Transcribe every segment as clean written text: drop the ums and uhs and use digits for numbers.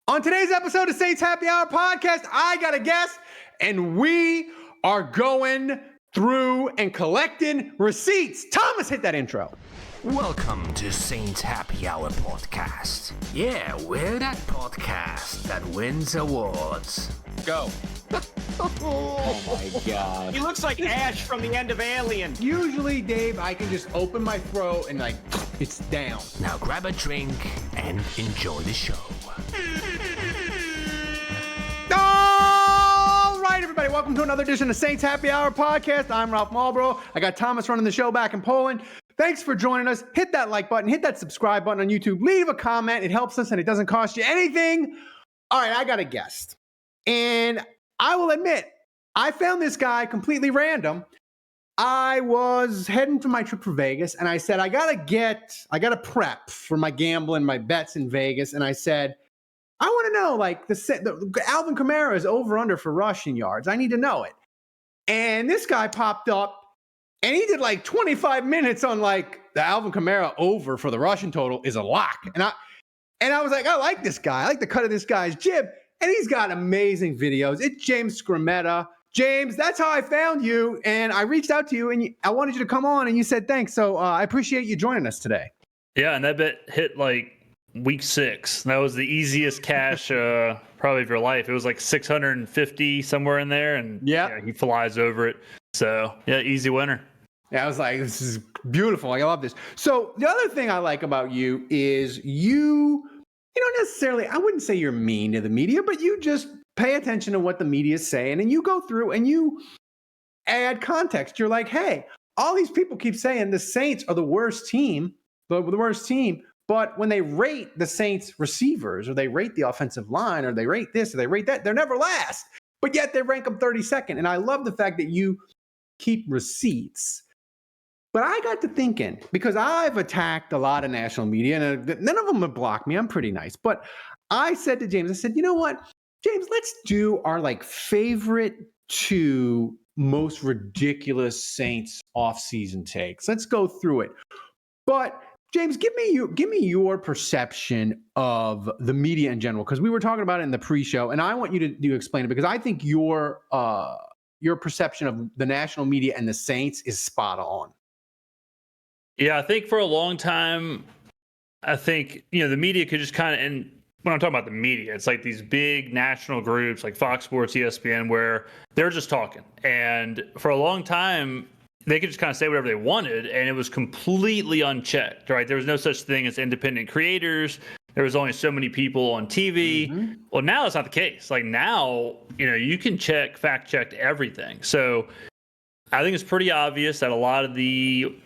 On today's episode of Saints Happy Hour podcast, I got a guest, and we are going through and collecting receipts. Thomas, hit that intro. Welcome to Saints Happy Hour podcast. Yeah, we're that podcast that wins awards. Go. Oh my God. He looks like Ash from the end of Alien. Usually, Dave, I can just open my throat and it's down. Now grab a drink and enjoy the show. All right, everybody, welcome to another edition of Saints Happy Hour podcast. I'm Ralph Marlboro. I got Thomas running the show back in Poland. Thanks for joining us. Hit that like button, hit that subscribe button on YouTube, leave a comment. It helps us and it doesn't cost you anything. All right, I got a guest. And I will admit, I found this guy completely random. I was heading to my trip for Vegas, and I said, I gotta prep for my gambling, my bets in Vegas. And I said, I want to know, like, the Alvin Kamara is over under for rushing yards. I need to know it. And this guy popped up, and he did like 25 minutes on like the Alvin Kamara over for the rushing total is a lock. And I was like, I like this guy. I like the cut of this guy's jib. And he's got amazing videos. It's James Skrmetta. James, that's how I found you. And I reached out to you, and I wanted you to come on, and you said thanks. So I appreciate you joining us today. Yeah, and that bet hit like week 6. That was the easiest cash probably of your life. It was like 650 somewhere in there, and yeah, he flies over it. So yeah, easy winner. Yeah, I was like, this is beautiful. I love this. So the other thing I like about you is you don't necessarily, I wouldn't say you're mean to the media, but you just pay attention to what the media is saying, and you go through and you add context. You're like, hey, all these people keep saying the Saints are the worst team, but when they rate the Saints receivers, or they rate the offensive line, or they rate this, or they rate that, they're never last. But yet they rank them 32nd. And I love the fact that you keep receipts. But I got to thinking, because I've attacked a lot of national media, and none of them have blocked me. I'm pretty nice. But I said to James, I said, you know what, James, let's do our favorite 2 most ridiculous Saints offseason takes. Let's go through it. But James, give me your perception of the media in general, because we were talking about it in the pre-show, and I want you to explain it, because I think your perception of the national media and the Saints is spot on. Yeah, I think for a long time, the media could just kind of, and when I'm talking about the media, it's like these big national groups like Fox Sports, ESPN, where they're just talking. And for a long time, they could just kind of say whatever they wanted, and it was completely unchecked, right? There was no such thing as independent creators. There was only so many people on TV. Mm-hmm. Well, now that's not the case. Like now, you can fact check everything. So I think it's pretty obvious that a lot of the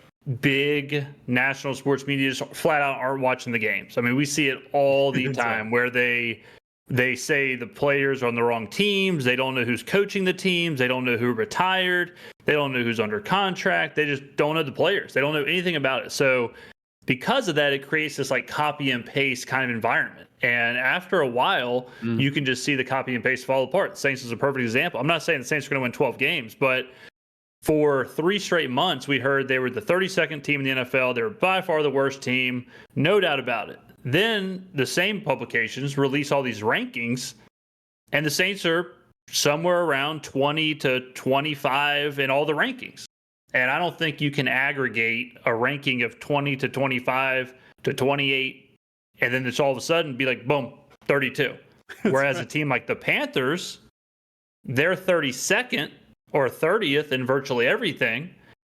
big national sports media just flat out aren't watching the games. I mean, we see it all the time where they say the players are on the wrong teams. They don't know who's coaching the teams. They don't know who retired. They don't know who's under contract. They just don't know the players. They don't know anything about it. So because of that, it creates this copy and paste kind of environment. And after a while, you can just see the copy and paste fall apart. The Saints is a perfect example. I'm not saying the Saints are going to win 12 games, but for 3 straight months, we heard they were the 32nd team in the NFL. They were by far the worst team, no doubt about it. Then the same publications release all these rankings, and the Saints are somewhere around 20 to 25 in all the rankings. And I don't think you can aggregate a ranking of 20 to 25 to 28, and then it's all of a sudden be like, boom, 32. Whereas a team like the Panthers, they're 32nd or 30th in virtually everything.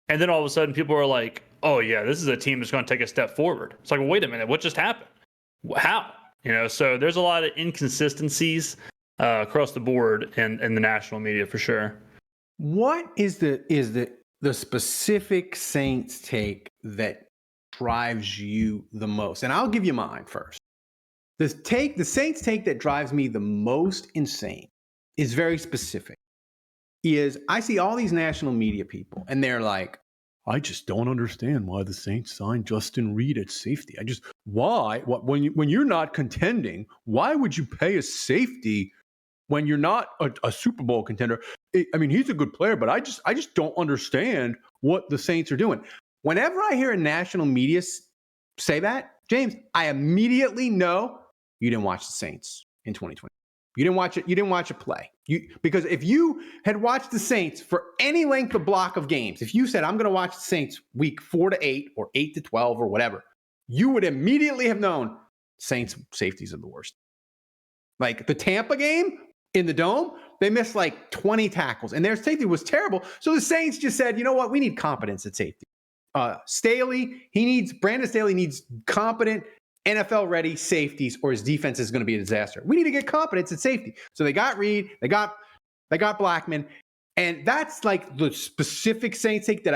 And then all of a sudden people are like, oh yeah, this is a team that's going to take a step forward. It's like, well, wait a minute, what just happened? How? So there's a lot of inconsistencies across the board in the national media for sure. What is the specific Saints take that drives you the most? And I'll give you mine first. The Saints take that drives me the most insane is very specific. I see all these national media people, and they're like, I just don't understand why the Saints signed Justin Reed at safety. When you're not contending, why would you pay a safety when you're not a Super Bowl contender? He's a good player, but I just don't understand what the Saints are doing. Whenever I hear a national media say that, James, I immediately know you didn't watch the Saints. in 2020. You didn't watch it. You didn't watch it play. Because if you had watched the Saints for any length of block of games, if you said, I'm going to watch the Saints week 4 to 8 or 8 to 12 or whatever, you would immediately have known Saints safeties are the worst. Like the Tampa game in the Dome, they missed like 20 tackles and their safety was terrible. So the Saints just said, you know what? We need competence at safety. Brandon Staley needs competent NFL ready safeties or his defense is going to be a disaster. We need to get competence at safety. So they got Reed, they got Blackman. And that's like the specific Saints take that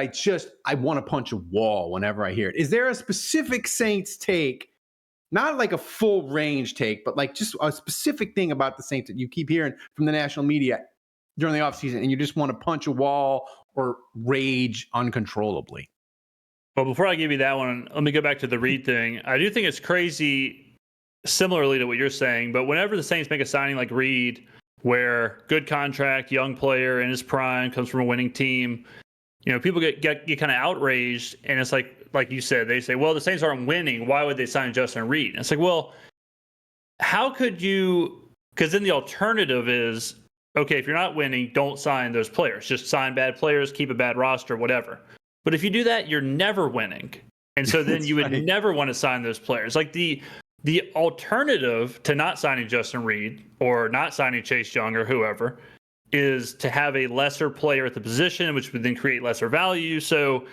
I want to punch a wall whenever I hear it. Is there a specific Saints take, not like a full range take, but like just a specific thing about the Saints that you keep hearing from the national media during the offseason and you just want to punch a wall or rage uncontrollably? Well, before I give you that one, let me go back to the Reed thing. I do think it's crazy, similarly to what you're saying, but whenever the Saints make a signing like Reed, where good contract, young player in his prime, comes from a winning team, people get kind of outraged, and it's like you said, they say, well, the Saints aren't winning. Why would they sign Justin Reed? And it's like, well, how could you? Because then the alternative is, okay, if you're not winning, don't sign those players. Just sign bad players, keep a bad roster, whatever. But if you do that, you're never winning. And so then you would never want to sign those players. Like the alternative to not signing Justin Reed or not signing Chase Young or whoever is to have a lesser player at the position, which would then create lesser value. So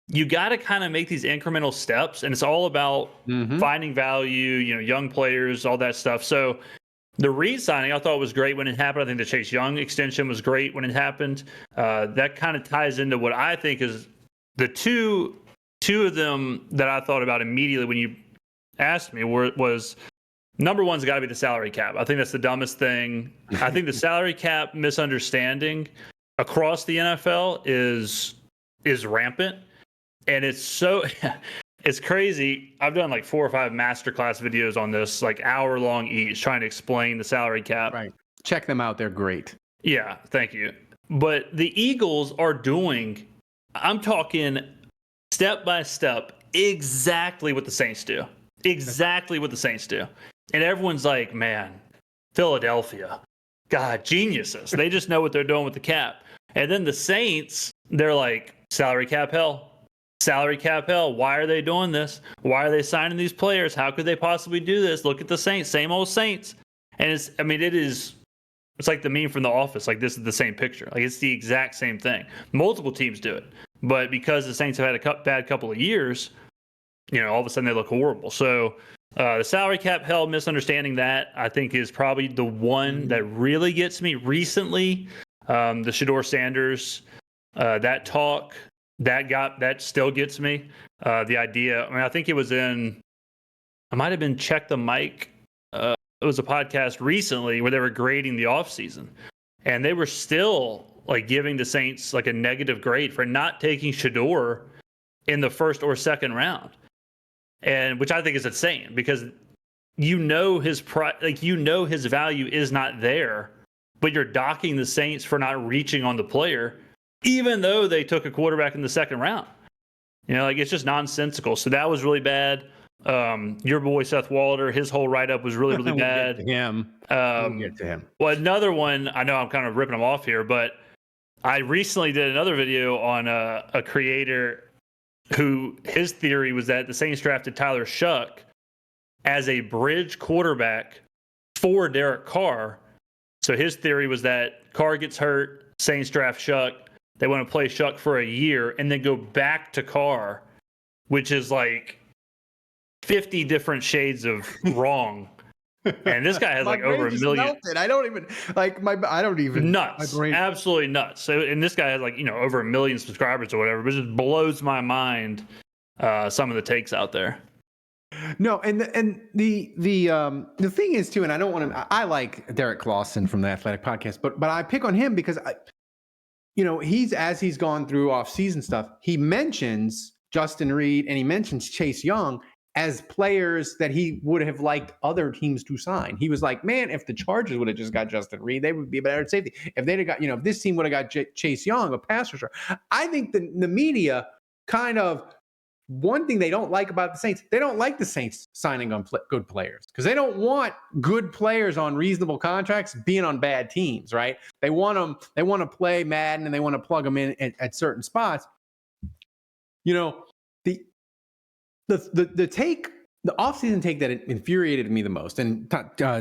you got to kind of make these incremental steps. And it's all about finding value, young players, all that stuff. So the Reed signing I thought was great when it happened. I think the Chase Young extension was great when it happened. That kind of ties into what I think is the two of them that I thought about immediately when you asked me was number one's got to be the salary cap. I think that's the dumbest thing. I think the salary cap misunderstanding across the NFL is rampant, and it's crazy. I've done like 4 or 5 masterclass videos on this, like hour-long each, trying to explain the salary cap. Right. Check them out. They're great. Yeah, thank you. But the Eagles are doing, I'm talking step by step, exactly what the Saints do. Exactly what the Saints do. And everyone's like, man, Philadelphia, God, geniuses. They just know what they're doing with the cap. And then the Saints, they're like, salary cap hell. Salary cap hell. Why are they doing this? Why are they signing these players? How could they possibly do this? Look at the Saints, same old Saints. And it's like the meme from The Office. Like, this is the same picture. Like, it's the exact same thing. Multiple teams do it. But because the Saints have had a bad couple of years, all of a sudden they look horrible. So the salary cap hell, misunderstanding that, I think is probably the one that really gets me recently. The Shedeur Sanders, that talk, that still gets me. The idea, I think it might have been Check the Mic. It was a podcast recently where they were grading the offseason, and they were still like giving the Saints like a negative grade for not taking Shedeur in the first or second round. And which I think is insane because his value is not there, but you're docking the Saints for not reaching on the player, even though they took a quarterback in the second round. It's just nonsensical. So that was really bad. Your boy Seth Walder, his whole write-up was really, really bad. We'll get to him. Well, another one, I know I'm kind of ripping him off here, but I recently did another video on a creator who his theory was that the Saints drafted Tyler Shuck as a bridge quarterback for Derek Carr. So his theory was that Carr gets hurt, Saints draft Shuck, they want to play Shuck for a year and then go back to Carr, which is like 50 different shades of wrong. And this guy has like over 1 million. Melted. I don't even nuts. Absolutely nuts. So, and this guy has like, over 1 million subscribers or whatever, but it just blows my mind. Some of the takes out there. No, and the thing is too, and I don't want to. I like Derek Clawson from the Athletic Podcast, but I pick on him because he's gone through off-season stuff. He mentions Justin Reed and he mentions Chase Young as players that he would have liked other teams to sign. He was like, man, if the Chargers would have just got Justin Reed, they would be better at safety. If they'd have got, if this team would have got Chase Young, a pass rusher. I think the media kind of one thing they don't like about the Saints, they don't like the Saints signing on good players because they don't want good players on reasonable contracts being on bad teams, right? They want them. They want to play Madden and they want to plug them in at certain spots. You know, the take, the offseason take that infuriated me the most, and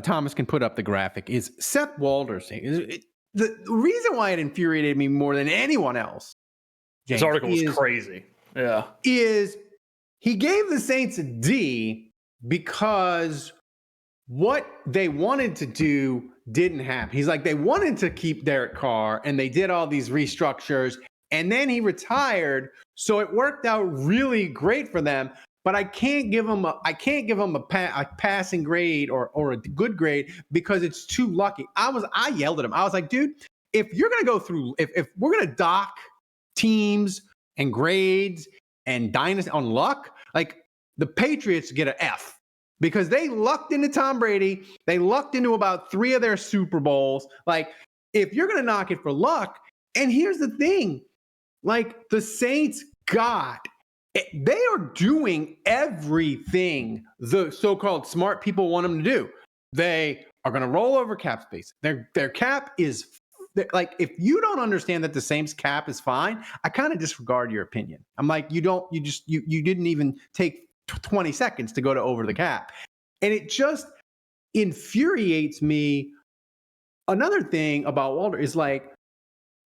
Thomas can put up the graphic, is Seth Walder's thing. The reason why it infuriated me more than anyone else, James, this article was crazy. Yeah. Is he gave the Saints a D because what they wanted to do didn't happen. He's like, they wanted to keep Derek Carr and they did all these restructures and then he retired. So it worked out really great for them. But I can't give him a passing grade or a good grade because it's too lucky. I yelled at him. I was like, dude, if you're gonna go through, if we're gonna dock teams and grades and dynasty on luck, like the Patriots get an F because they lucked into Tom Brady. They lucked into about 3 of their Super Bowls. Like, if you're going to knock it for luck, and here's the thing, like the Saints they are doing everything the so-called smart people want them to do. They are going to roll over cap space. Their cap is like, if you don't understand that the Saints cap is fine, I kind of disregard your opinion. I'm like, you didn't even take 20 seconds to go to over the cap. And it just infuriates me. Another thing about Walter is like,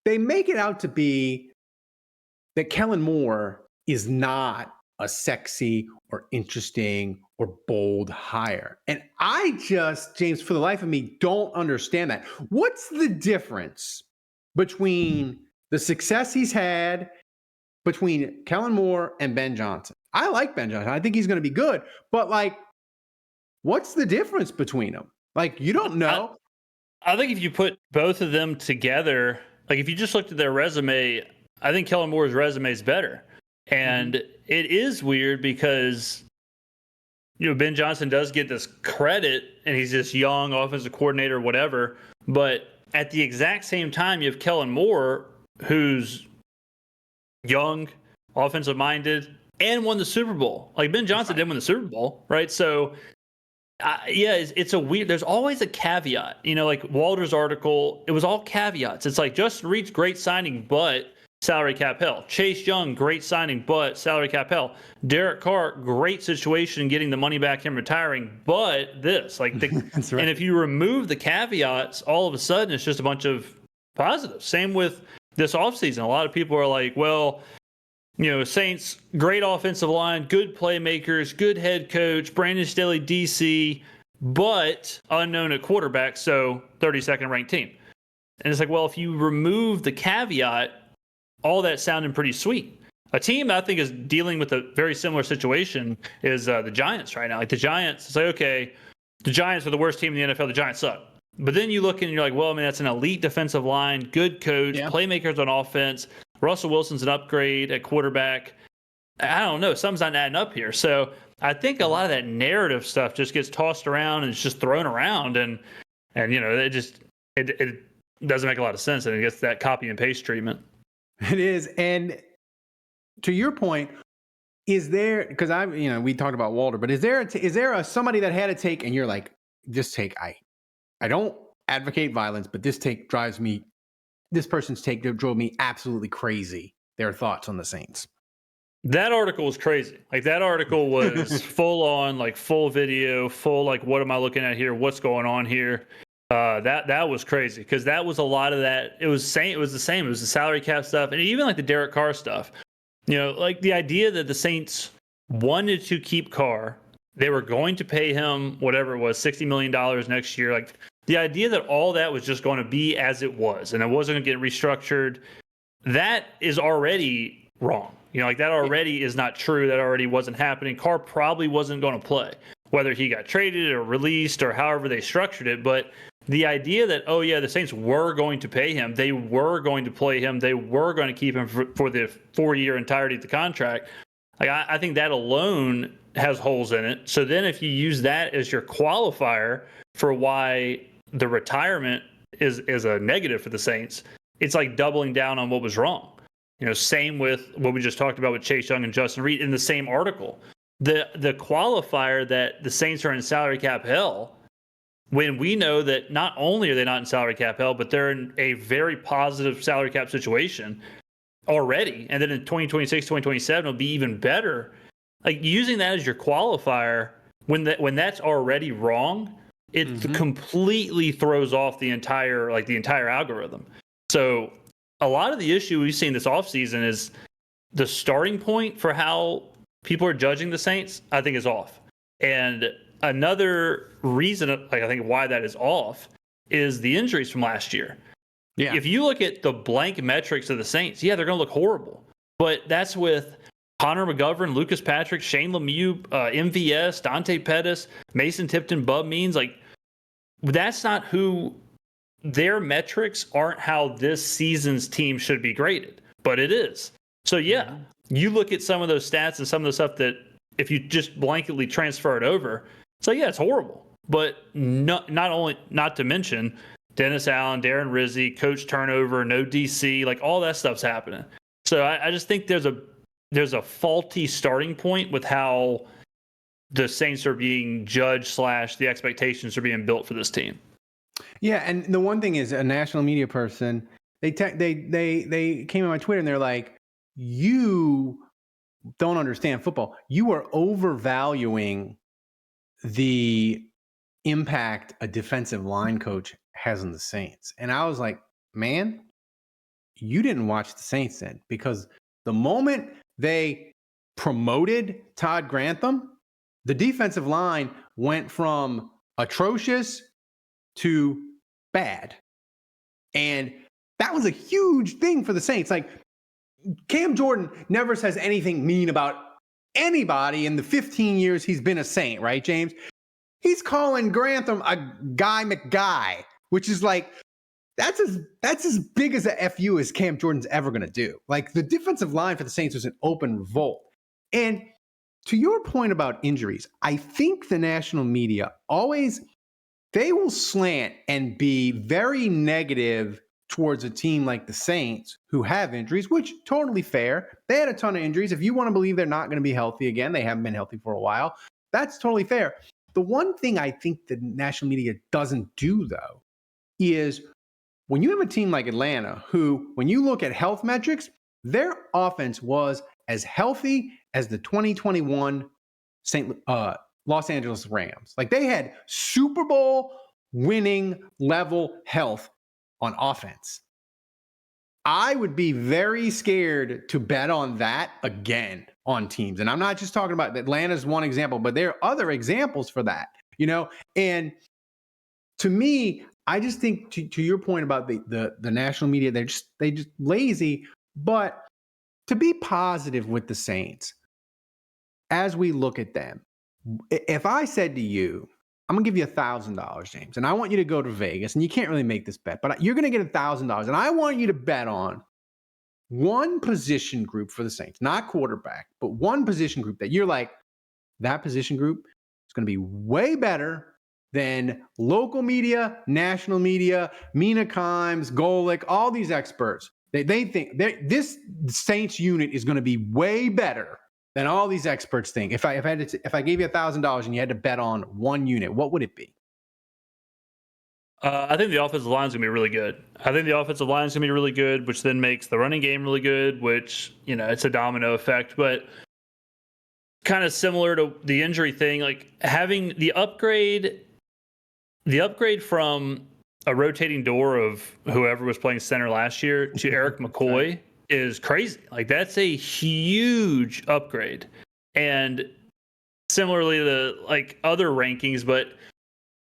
they make it out to be that Kellen Moore is not a sexy or interesting or bold hire. And I just, James, for the life of me, don't understand that. What's the difference between the success he's had between Kellen Moore and Ben Johnson? I like Ben Johnson. I think he's going to be good. But, like, what's the difference between them? Like, you don't know. I think if you put both of them together, like if you just looked at their resume, I think Kellen Moore's resume is better. And it is weird because, you know, Ben Johnson does get this credit and he's this young offensive coordinator, whatever. But at the exact same time, you have Kellen Moore, who's young, offensive minded, and won the Super Bowl. Like Ben Johnson didn't win the Super Bowl, right? So, it's a weird, there's always a caveat. You know, like Walter's article, it was all caveats. It's like Justin Reed's great signing, but salary cap hell. Chase Young, great signing, but salary cap hell. Derek Carr, great situation getting the money back and retiring, but this, like, That's right. And if you remove the caveats, all of a sudden it's just a bunch of positives. Same with this offseason. A lot of people are like, well, you know, Saints, great offensive line, good playmakers, good head coach, Brandon Staley, DC, but unknown at quarterback, so 32nd ranked team. And it's like, well, if you remove the caveat, all that sounded pretty sweet. A team that I think is dealing with a very similar situation is the Giants right now. Like the Giants, it's like, okay, the Giants are the worst team in the NFL. The Giants suck. But then you look and you're like, well, I mean, that's an elite defensive line, good coach, playmakers on offense. Russell Wilson's an upgrade at quarterback. I don't know. Something's not adding up here. So I think a lot of that narrative stuff just gets tossed around and it's just thrown around. And you know, it doesn't make a lot of sense. And it gets that copy and paste treatment. It is. And to your point, is there, because we talked about Walter, but is there somebody that had a take and you're like, this take, I don't advocate violence, but this person's take drove me absolutely crazy. Their thoughts on the Saints. That article was crazy. Like that article was full on, like full video, full like, what am I looking at here? What's going on here? That was crazy because that was a lot of that. It was the same. It was the salary cap stuff, and even like the Derek Carr stuff. You know, like the idea that the Saints wanted to keep Carr, they were going to pay him whatever it was, $60 million next year. Like the idea that all that was just going to be as it was, and it wasn't going to get restructured. That is already wrong. You know, like that already is not true. That already wasn't happening. Carr probably wasn't going to play, whether he got traded or released or however they structured it. But the idea that, oh yeah, the Saints were going to pay him, they were going to play him, they were going to keep him for the 4-year entirety of the contract. Like I think that alone has holes in it. So then if you use that as your qualifier for why the retirement is a negative for the Saints, it's like doubling down on what was wrong. Same with what we just talked about with Chase Young and Justin Reed in the same article. The qualifier that the Saints are in salary cap hell, when we know that not only are they not in salary cap hell, but they're in a very positive salary cap situation already. And then in 2026, 2027 will be even better. Like using that as your qualifier when that's already wrong, it completely throws off the entire algorithm. So a lot of the issue we've seen this offseason is the starting point for how people are judging the Saints, I think, is off. And another reason, I think, why that is off is the injuries from last year. Yeah. If you look at the blank metrics of the Saints, they're going to look horrible. But that's with Connor McGovern, Lucas Patrick, Shane Lemieux, MVS, Dante Pettis, Mason Tipton, Bub Means. Like, that's not who their metrics aren't how this season's team should be graded, but it is. So you look at some of those stats and some of the stuff that if you just blanketly transfer it over, it's horrible. But not to mention Dennis Allen, Darren Rizzi, coach turnover, no DC, like all that stuff's happening. So I just think there's a faulty starting point with how the Saints are being judged / the expectations are being built for this team. Yeah, and the one thing is, a national media person, they came on my Twitter and they're like, "You don't understand football. You are overvaluing the impact a defensive line coach has on the Saints." And I was like, "Man, you didn't watch the Saints then, because the moment they promoted Todd Grantham, the defensive line went from atrocious to bad. And that was a huge thing for the Saints. Like, Cam Jordan never says anything mean about anybody in the 15 years he's been a Saint, right, James? He's calling Grantham a Guy McGuy, which is like, that's as big as a FU as Cam Jordan's ever going to do. Like, the defensive line for the Saints was an open revolt. And to your point about injuries, I think the national media always, they will slant and be very negative towards a team like the Saints who have injuries, which totally fair. They had a ton of injuries. If you want to believe they're not going to be healthy again, they haven't been healthy for a while. That's totally fair. The one thing I think the national media doesn't do, though, is when you have a team like Atlanta, who, when you look at health metrics, their offense was as healthy as the 2021 Los Angeles Rams. Like, they had Super Bowl winning level health on offense. I would be very scared to bet on that again on teams. And I'm not just talking about Atlanta's one example, but there are other examples for that, And to me, I just think to your point about the national media, they just lazy. But to be positive with the Saints, as we look at them, if I said to you, I'm going to give you $1,000, James, and I want you to go to Vegas, and you can't really make this bet, but you're going to get $1,000, and I want you to bet on one position group for the Saints, not quarterback, but one position group that you're like, that position group is going to be way better than local media, national media, Mina Kimes, Golick, all these experts. They think this Saints unit is going to be way better than all these experts think. If I gave you $1,000 and you had to bet on one unit, what would it be? I think the offensive line is going to be really good. I think the offensive line is going to be really good, which then makes the running game really good, which, it's a domino effect. But kind of similar to the injury thing, like having the upgrade from a rotating door of whoever was playing center last year to Eric McCoy is crazy. Like, that's a huge upgrade. And similarly to like other rankings, but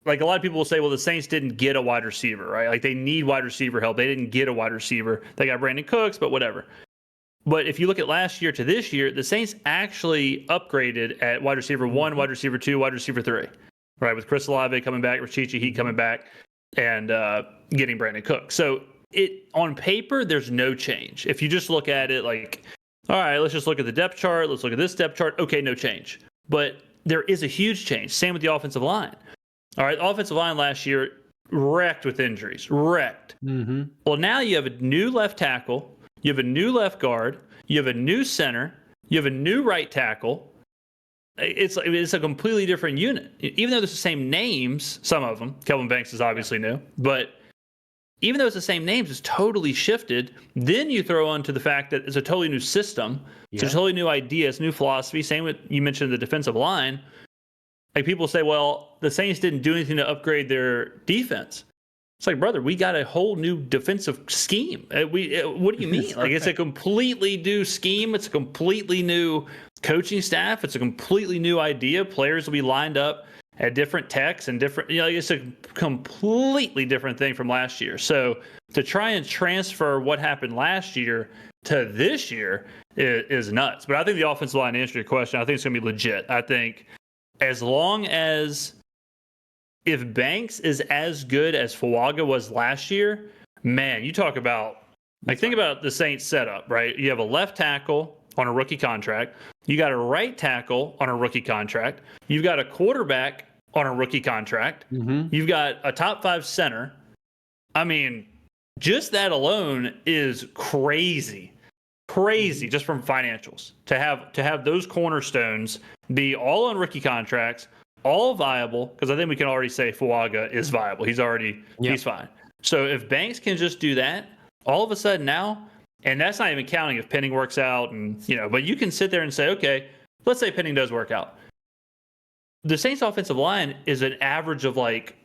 like a lot of people will say, well, the Saints didn't get a wide receiver, right? Like, they need wide receiver help. They didn't get a wide receiver. They got Brandon Cooks, but whatever. But if you look at last year to this year, the Saints actually upgraded at wide receiver 1, wide receiver 2, wide receiver 3, right? With Chris Olave coming back, Rachichi Heat coming back, and getting Brandon Cooks. So on paper, there's no change. If you just look at it like, all right, let's just look at the depth chart. Let's look at this depth chart. Okay, no change. But there is a huge change. Same with the offensive line. All right, the offensive line last year wrecked with injuries. Wrecked. Mm-hmm. Well, now you have a new left tackle. you have a new left guard, you have a new center, you have a new right tackle. It's a completely different unit. Even though it's the same names, some of them, Kelvin Banks is obviously new, but even though it's the same names, it's totally shifted. Then you throw onto the fact that it's a totally new system. It's a totally new idea. It's new philosophy. Same with, you mentioned the defensive line. Like, people say, well, the Saints didn't do anything to upgrade their defense. It's like, brother, we got a whole new defensive scheme. What do you mean? Like, it's a completely new scheme. It's a completely new coaching staff. It's a completely new idea. Players will be lined up at different techs and different, it's a completely different thing from last year. So to try and transfer what happened last year to this year is nuts. But I think the offensive line, to answer your question, I think it's going to be legit. I think as long as, if Banks is as good as Fuaga was last year, man, you talk about, like, think about the Saints setup, right? You have a left tackle on a rookie contract. You got a right tackle on a rookie contract. You've got a quarterback on a rookie contract. You've got a top 5 center. I mean, just that alone is crazy just from financials to have those cornerstones be all on rookie contracts, all viable, because I think we can already say Fuaga is viable. He's fine. So if Banks can just do that, all of a sudden now, and that's not even counting if Penning works out, and but you can sit there and say, okay, let's say Penning does work out. The Saints offensive line is an average of like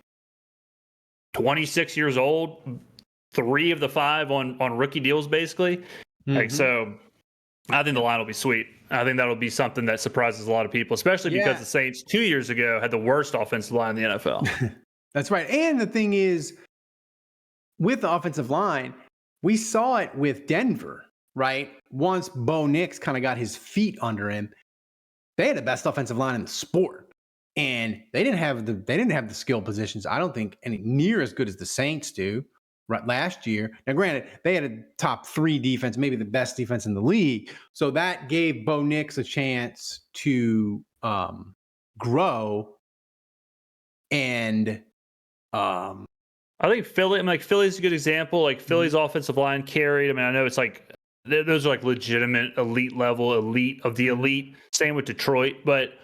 26 years old, 3 of the 5 on rookie deals, basically. Like, so I think the line will be sweet. I think that'll be something that surprises a lot of people, especially because the Saints 2 years ago had the worst offensive line in the NFL. That's right. And the thing is, with the offensive line, we saw it with Denver, right? Once Bo Nix kind of got his feet under him, they had the best offensive line in the sport. And they didn't have the skill positions, I don't think, any near as good as the Saints do right last year. Now, granted, they had a top 3 defense, maybe the best defense in the league. So that gave Bo Nix a chance to grow. And I think Philly's a good example. Like, Philly's offensive line carried. I mean, I know it's like those are like legitimate elite of the elite. Same with Detroit, but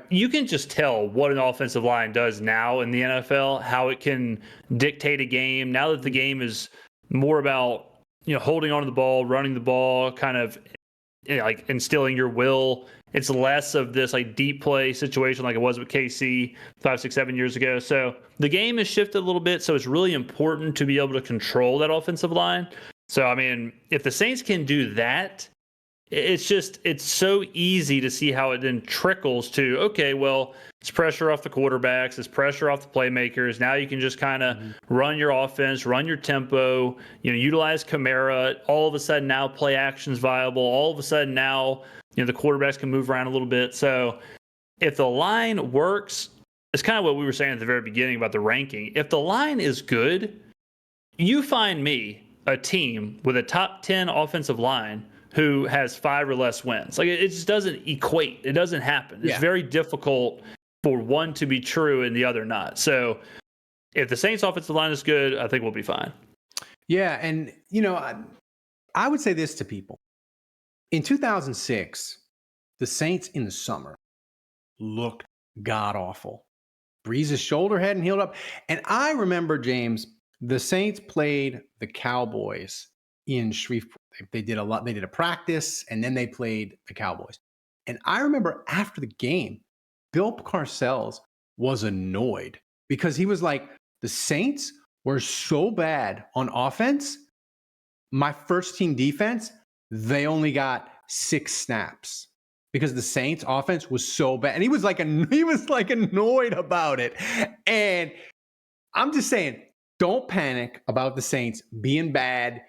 you can just tell what an offensive line does now in the NFL, how it can dictate a game. Now that the game is more about, holding on to the ball, running the ball, kind of like instilling your will. It's less of this like deep play situation like it was with KC 5, 6, 7 years ago. So the game has shifted a little bit. So it's really important to be able to control that offensive line. So, I mean, if the Saints can do that, it's so easy to see how it then trickles to, okay, well, it's pressure off the quarterbacks, it's pressure off the playmakers. Now you can just kind of run your offense, run your tempo, utilize Kamara. All of a sudden now play action's viable. All of a sudden now, the quarterbacks can move around a little bit. So if the line works, it's kind of what we were saying at the very beginning about the ranking. If the line is good, you find me a team with a top 10 offensive line who has 5 or less wins. Like, it just doesn't equate. It doesn't happen. It's very difficult for one to be true and the other not. So if the Saints offensive line is good, I think we'll be fine. Yeah. And, I would say this to people. In 2006, the Saints in the summer looked god-awful. Breeze's shoulder hadn't healed up. And I remember, James, the Saints played the Cowboys in Shreveport. They did a practice, and then they played the Cowboys. And I remember after the game, Bill Parcells was annoyed because he was like, the Saints were so bad on offense. My first team defense, they only got 6 snaps because the Saints offense was so bad. And he was like annoyed about it. And I'm just saying, don't panic about the Saints being bad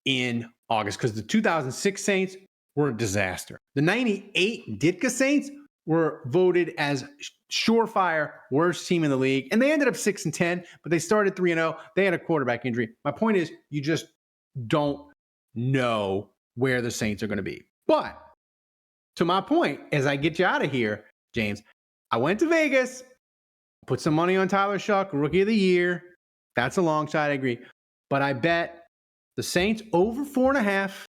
in August, because the 2006 Saints were a disaster. The 98 Ditka Saints were voted as surefire worst team in the league, and they ended up 6-10, but they started 3-0. They had a quarterback injury. My point is, you just don't know where the Saints are going to be. But to my point, as I get you out of here, James, I went to Vegas, put some money on Tyler Shuck, Rookie of the Year. That's a long shot, I agree. But I bet the Saints over 4.5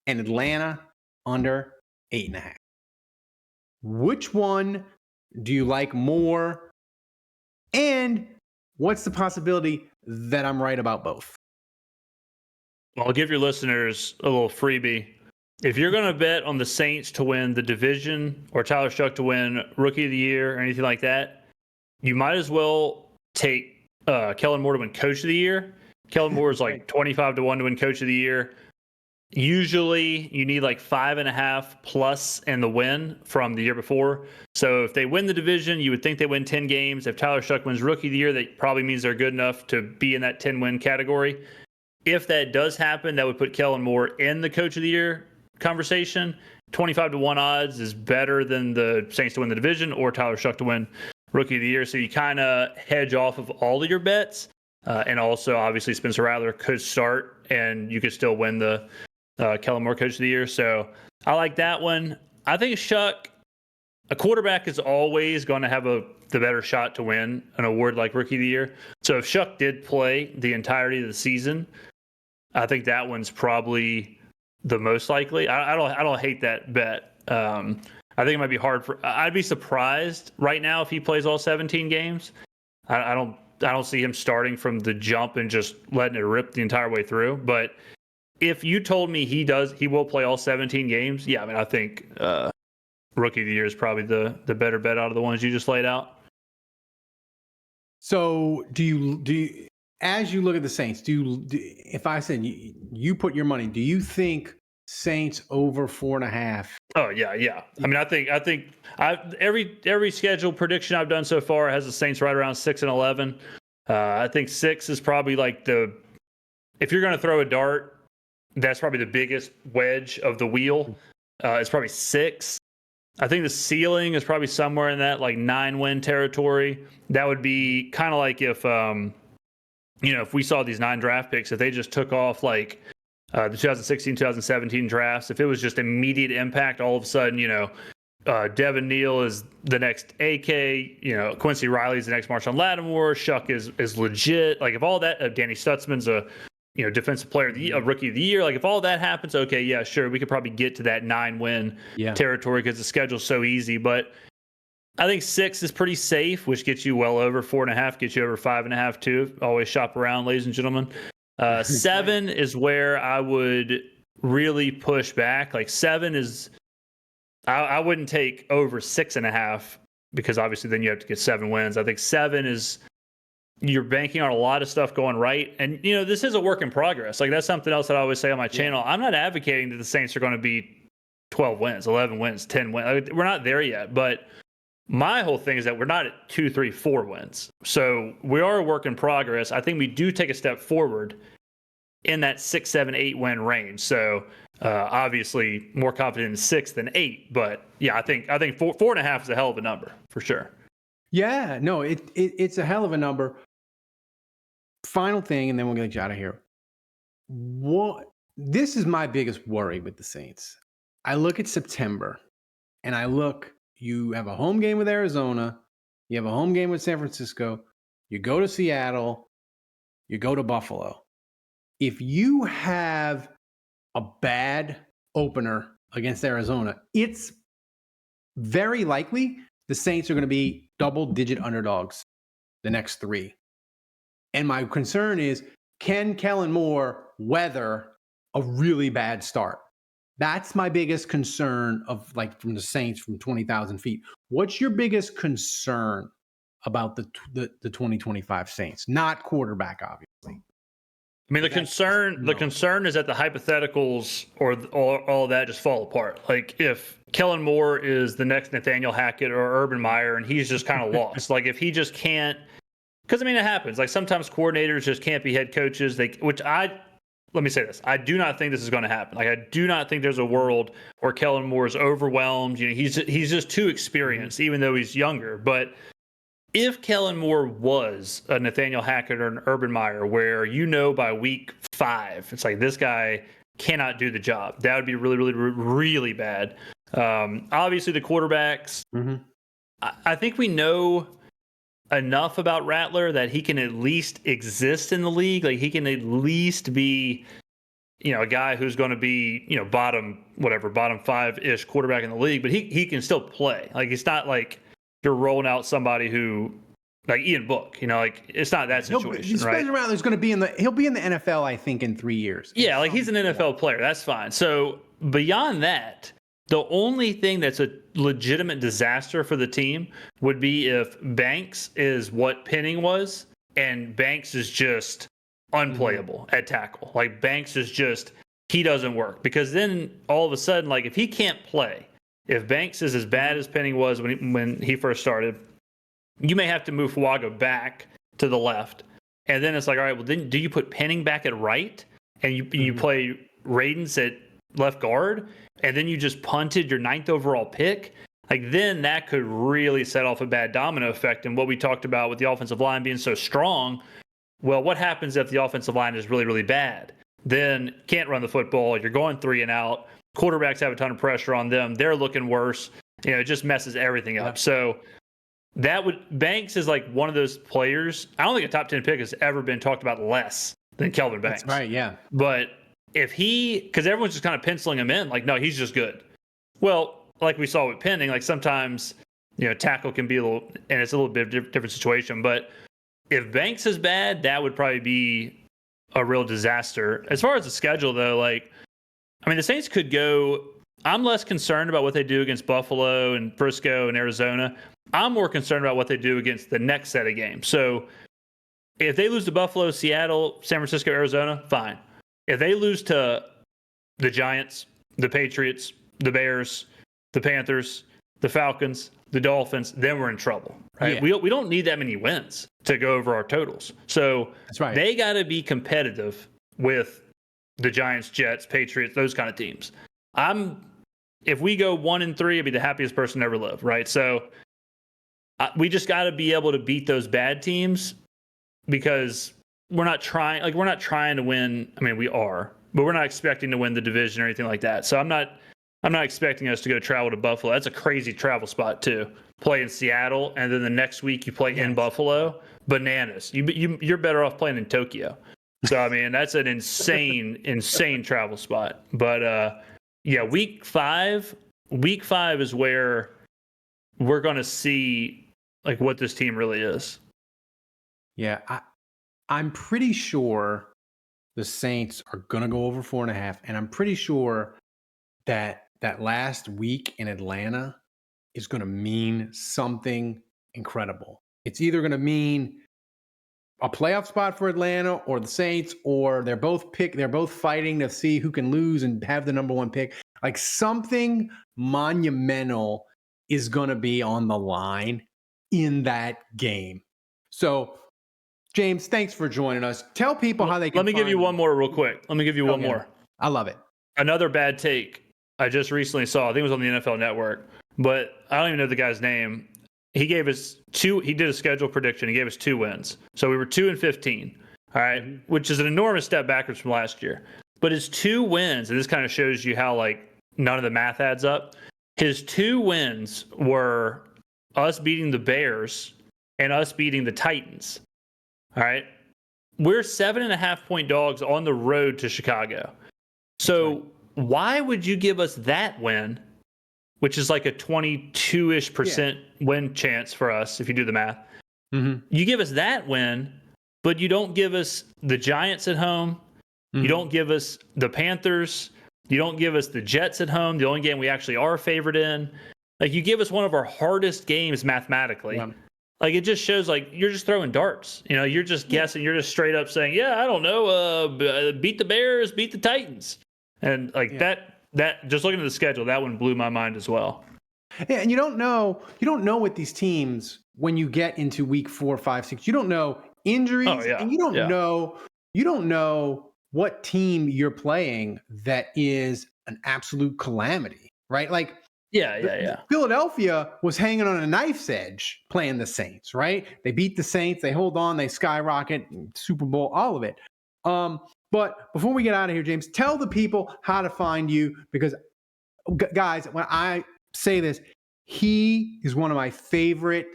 and Atlanta under 8.5. Which one do you like more? And what's the possibility that I'm right about both? Well, I'll give your listeners a little freebie. If you're going to bet on the Saints to win the division or Tyler Shuck to win Rookie of the Year or anything like that, you might as well take Kellen Moore to win Coach of the Year. Kellen Moore is like 25 to 1 to win Coach of the Year. Usually you need like 5.5 plus in the win from the year before. So if they win the division, you would think they win 10 games. If Tyler Shuck wins Rookie of the Year, that probably means they're good enough to be in that 10-win category. If that does happen, that would put Kellen Moore in the Coach of the Year conversation. 25 to 1 odds is better than the Saints to win the division or Tyler Shuck to win Rookie of the Year. So you kind of hedge off of all of your bets. And also, obviously, Spencer Rattler could start and you could still win the Kellen Moore Coach of the Year. So I like that one. I think Shuck, a quarterback is always going to have the better shot to win an award like Rookie of the Year. So if Shuck did play the entirety of the season, I think that one's probably the most likely. I don't hate that bet. I think it might be hard I'd be surprised right now if he plays all 17 games. I don't see him starting from the jump and just letting it rip the entire way through. But if you told me he will play all 17 games, yeah, I mean, I think Rookie of the Year is probably the better bet out of the ones you just laid out. So do you as you look at the Saints, if I said you put your money, do you think Saints over 4.5? Oh yeah. I mean, I think every schedule prediction I've done so far has the Saints right around 6-11. I think 6 is probably like if you're going to throw a dart, that's probably the biggest wedge of the wheel. It's probably 6. I think the ceiling is probably somewhere in that like 9-win territory. That would be kind of like if if we saw these 9 draft picks, if they just took off like the 2016, 2017 drafts, if it was just immediate impact, all of a sudden, Devin Neal is the next AK, Quincy Riley's the next Marshawn Lattimore, Shuck is legit. Like if all that, Danny Stutzman's a defensive player of the year, Rookie of the Year. Like if all that happens, okay, yeah, sure, we could probably get to that 9-win territory because the schedule's so easy. But I think 6 is pretty safe, which gets you well over 4.5, gets you over 5.5 too. Always shop around, ladies and gentlemen. 7 is where I would really push back. Like 7 is, I wouldn't take over 6.5 because obviously then you have to get 7 wins. I think 7 is, you're banking on a lot of stuff going right. And, this is a work in progress. Like that's something else that I always say on my channel. I'm not advocating that the Saints are going to be 12 wins, 11 wins, 10 wins. We're not there yet. But my whole thing is that we're not at 2, 3, 4 wins. So we are a work in progress. I think we do take a step forward in that 6, 7, 8 win range. So obviously more confident in 6 than 8. But yeah, I think 4.5 is a hell of a number for sure. Yeah, no, it's a hell of a number. Final thing, and then we'll get you out of here. This is my biggest worry with the Saints. I look at September, and you have a home game with Arizona, you have a home game with San Francisco, you go to Seattle, you go to Buffalo. If you have a bad opener against Arizona, it's very likely the Saints are going to be double-digit underdogs the next 3. And my concern is, can Kellen Moore weather a really bad start? That's my biggest concern from the Saints from 20,000 feet. What's your biggest concern about the 2025 Saints? Not quarterback, obviously. I mean, the concern is that the hypotheticals or all that just fall apart. Like if Kellen Moore is the next Nathaniel Hackett or Urban Meyer and he's just kind of lost. Like if he just can't, because I mean, it happens. Like sometimes coordinators just can't be head coaches. Let me say this. I do not think this is going to happen. Like I do not think there's a world where Kellen Moore is overwhelmed. He's just too experienced, even though he's younger. But if Kellen Moore was a Nathaniel Hackett or an Urban Meyer, where by week 5, it's like this guy cannot do the job, that would be really, really, really bad. Obviously, the quarterbacks, I think we know. enough about Rattler that he can at least exist in the league. Like, he can at least be, a guy who's going to be, bottom 5-ish quarterback in the league, but he can still play. Like, it's not like you're rolling out somebody who, like Ian Book, like, it's not that situation, right? Spencer Rattler's going to be he'll be in the NFL, I think, in 3 years. Yeah, like, he's an NFL player. That's fine. So beyond that, the only thing that's a legitimate disaster for the team would be if Banks is what Penning was, and Banks is just unplayable at tackle. Like, Banks is just, he doesn't work. Because then all of a sudden, like, if he can't play, if Banks is as bad as Penning was when he first started, you may have to move Fuaga back to the left. And then it's like, all right, well, then do you put Penning back at right? And you play Radens at left guard? And then you just punted your 9th overall pick? Like, then that could really set off a bad domino effect. And what we talked about with the offensive line being so strong, well, what happens if the offensive line is really, really bad? Then can't run the football. You're going 3 and out. Quarterbacks have a ton of pressure on them. They're looking worse. It just messes everything up. So Banks is like one of those players. I don't think a top 10 pick has ever been talked about less than Kelvin Banks. That's right, yeah. But if because everyone's just kind of penciling him in, like, no, he's just good. Well, like we saw with Penning, like, sometimes, tackle can be a little, and it's a little bit different situation. But if Banks is bad, that would probably be a real disaster. As far as the schedule, though, like, I mean, the Saints could go. I'm less concerned about what they do against Buffalo and Frisco and Arizona. I'm more concerned about what they do against the next set of games. So if they lose to Buffalo, Seattle, San Francisco, Arizona, fine. If they lose to the Giants, the Patriots, the Bears, the Panthers, the Falcons, the Dolphins, then we're in trouble, right? Yeah. We don't need that many wins to go over our totals. So That's right. They got to be competitive with the Giants, Jets, Patriots, those kind of teams. If we go 1-3, I'd be the happiest person to ever live, right? So we just got to be able to beat those bad teams, because we're not trying to win. I mean, we are, but we're not expecting to win the division or anything like that. So I'm not expecting us to go travel to Buffalo. That's a crazy travel spot too. Play in Seattle, and then the next week you play in Buffalo. Bananas. You're better off playing in Tokyo. So I mean, that's an insane travel spot. But yeah, week five is where we're going to see, like, what this team really is. Yeah, I'm pretty sure the Saints are going to go over 4.5, and I'm pretty sure that last week in Atlanta is going to mean something incredible. It's either going to mean a playoff spot for Atlanta or the Saints, or they're both fighting to see who can lose and have the number 1 pick. Like, something monumental is going to be on the line in that game. So, James, thanks for joining us. Tell people how they can. Let me give you one more real quick. One more. I love it. Another bad take I just recently saw. I think it was on the NFL Network, but I don't even know the guy's name. He gave us he did a schedule prediction. He gave us 2 wins. So we were 2-15, all right, which is an enormous step backwards from last year. But his 2 wins, and this kind of shows you how, like, none of the math adds up. His 2 wins were us beating the Bears and us beating the Titans. All right. We're 7.5-point dogs on the road to Chicago. So why would you give us that win, which is like a 22-ish% win chance for us if you do the math? Mm-hmm. You give us that win, but you don't give us the Giants at home. Mm-hmm. You don't give us the Panthers. You don't give us the Jets at home, the only game we actually are favored in. Like, you give us one of our hardest games mathematically. Yeah. Like, it just shows, like, you're just throwing darts. You're just guessing. You're just straight up saying, yeah, I don't know, beat the Bears, beat the Titans. And, like, that just looking at the schedule, that one blew my mind as well. Yeah, and you don't know with these teams when you get into week 4, 5, 6. You don't know injuries, and you don't know what team you're playing that is an absolute calamity, right? Like, Philadelphia was hanging on a knife's edge playing the Saints, right? They beat the Saints, they hold on, they skyrocket, Super Bowl, all of it. But before we get out of here, James, tell the people how to find you, because, guys, when I say this, he is one of my favorite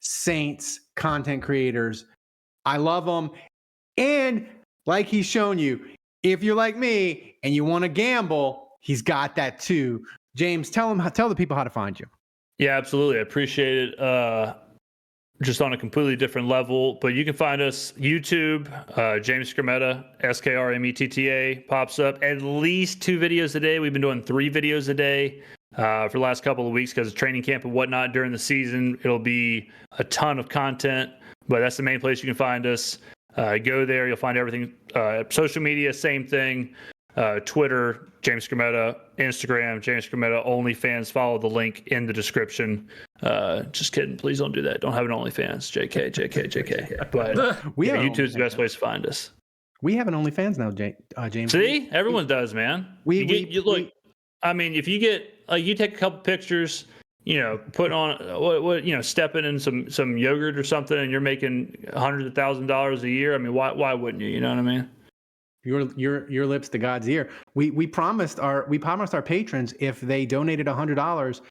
Saints content creators. I love them. And like he's shown you, if you're like me and you want to gamble, he's got that too. James, tell the people how to find you. Yeah, absolutely. I appreciate it. Just on a completely different level, but you can find us YouTube, James Skrmetta, Skrmetta pops up at least 2 videos a day. We've been doing 3 videos a day for the last couple of weeks because of training camp and whatnot during the season. It'll be a ton of content, but that's the main place you can find us. Go there, you'll find everything. Social media, same thing. Twitter, James Skrmetta, Instagram, James Skrmetta, OnlyFans. Follow the link in the description. Just kidding. Please don't do that. Don't have an OnlyFans. JK. But YouTube's the best place to find us. We have an OnlyFans now, James. See? Everyone does, man. I mean, if you get, you take a couple pictures, put on stepping in some yogurt or something, and you're making hundreds of $1,000s a year. I mean, why wouldn't you? You know what I mean? Your lips to God's ear. We promised our patrons if they donated $100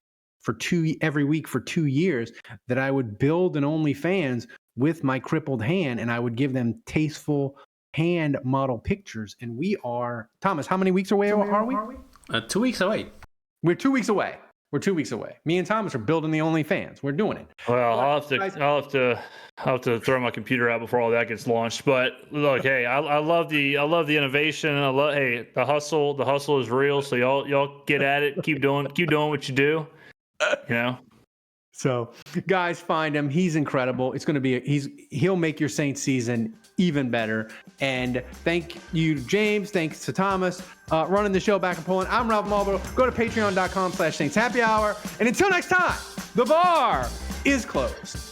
every week for 2 years that I would build an OnlyFans with my crippled hand and I would give them tasteful hand model pictures. And we are, Thomas, how many weeks away are we? 2 weeks away. We're 2 weeks away. Me and Thomas are building the OnlyFans. We're doing it. Well, I'll have to throw my computer out before all that gets launched. But look, hey, I love the innovation. The hustle. The hustle is real. So y'all get at it. Keep doing what you do. So, guys, find him. He's incredible. It's going to be he'll make your Saints season even better. And thank you, James. Thanks to Thomas running the show back in Poland. I'm Ralph Marlboro. Go to patreon.com/Saints Happy Hour. And until next time, the bar is closed.